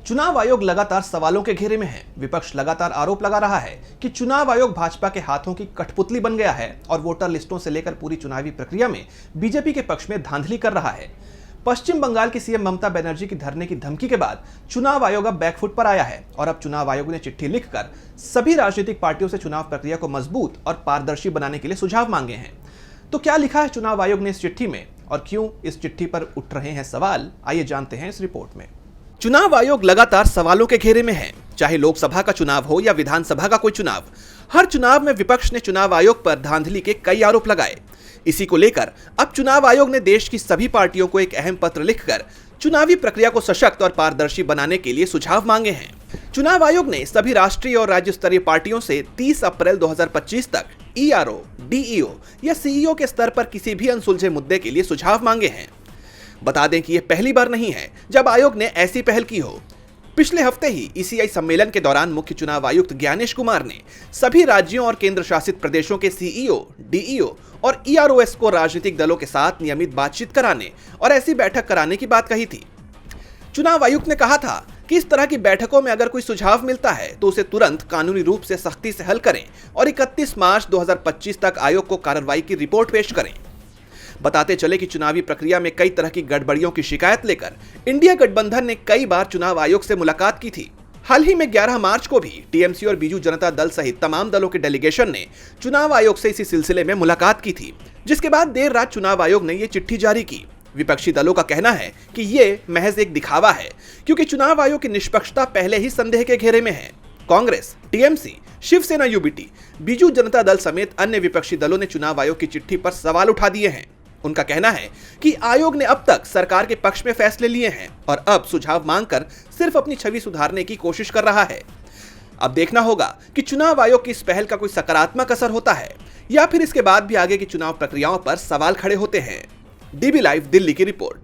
चुनाव आयोग लगातार सवालों के घेरे में है। विपक्ष लगातार आरोप लगा रहा है कि चुनाव आयोग भाजपा के हाथों की कठपुतली बन गया है और वोटर लिस्टों से लेकर पूरी चुनावी प्रक्रिया में बीजेपी के पक्ष में धांधली कर रहा है। पश्चिम बंगाल की सीएम ममता बनर्जी की धरने की धमकी के बाद चुनाव आयोग अब बैकफुट पर आया है और अब चुनाव आयोग ने चिट्ठी लिखकर सभी राजनीतिक पार्टियों से चुनाव प्रक्रिया को मजबूत और पारदर्शी बनाने के लिए सुझाव मांगे हैं। तो क्या लिखा है चुनाव आयोग ने इस चिट्ठी में और क्यों इस चिट्ठी पर उठ रहे हैं सवाल, आइए जानते हैं इस रिपोर्ट में। चुनाव आयोग लगातार सवालों के घेरे में है। चाहे लोकसभा का चुनाव हो या विधानसभा का कोई चुनाव, हर चुनाव में विपक्ष ने चुनाव आयोग पर धांधली के कई आरोप लगाए। इसी को लेकर अब चुनाव आयोग ने देश की सभी पार्टियों को एक अहम पत्र लिखकर चुनावी प्रक्रिया को सशक्त और पारदर्शी बनाने के लिए सुझाव मांगे हैं। चुनाव आयोग ने सभी राष्ट्रीय और राज्य स्तरीय पार्टियों से 30 अप्रैल 2025 तक ERO, DEO या CEO के स्तर पर किसी भी अनसुलझे मुद्दे के लिए सुझाव मांगे हैं। बता दें कि यह पहली बार नहीं है जब आयोग ने ऐसी पहल की हो। पिछले हफ्ते ही ECI सम्मेलन के दौरान मुख्य चुनाव आयुक्त ज्ञानेश कुमार ने सभी राज्यों और केंद्र शासित प्रदेशों के CEO, DEO और EROs को राजनीतिक दलों के साथ नियमित बातचीत कराने और ऐसी बैठक कराने की बात कही थी। चुनाव आयुक्त ने कहा था कि इस तरह की बैठकों में अगर कोई सुझाव मिलता है तो उसे तुरंत कानूनी रूप से सख्ती से हल करें और 31 मार्च 2025 तक आयोग को कार्रवाई की रिपोर्ट पेश करें। बताते चले कि चुनावी प्रक्रिया में कई तरह की गड़बड़ियों की शिकायत लेकर इंडिया गठबंधन ने कई बार चुनाव आयोग से मुलाकात की थी। हाल ही में 11 मार्च को भी TMC और बीजू जनता दल सहित तमाम दलों के डेलीगेशन ने चुनाव आयोग से इसी सिलसिले में मुलाकात की थी, जिसके बाद देर रात चुनाव आयोग ने ये चिट्ठी जारी की। विपक्षी दलों का कहना है कि ये महज एक दिखावा है, क्योंकि चुनाव आयोग की निष्पक्षता पहले ही संदेह के घेरे में है। कांग्रेस, TMC, शिवसेना UBT, बीजू जनता दल समेत अन्य विपक्षी दलों ने चुनाव आयोग की चिट्ठी पर सवाल उठा दिए हैं। उनका कहना है कि आयोग ने अब तक सरकार के पक्ष में फैसले लिए हैं और अब सुझाव मांगकर सिर्फ अपनी छवि सुधारने की कोशिश कर रहा है। अब देखना होगा कि चुनाव आयोग की इस पहल का कोई सकारात्मक असर होता है या फिर इसके बाद भी आगे की चुनाव प्रक्रियाओं पर सवाल खड़े होते हैं। DB लाइव दिल्ली की रिपोर्ट।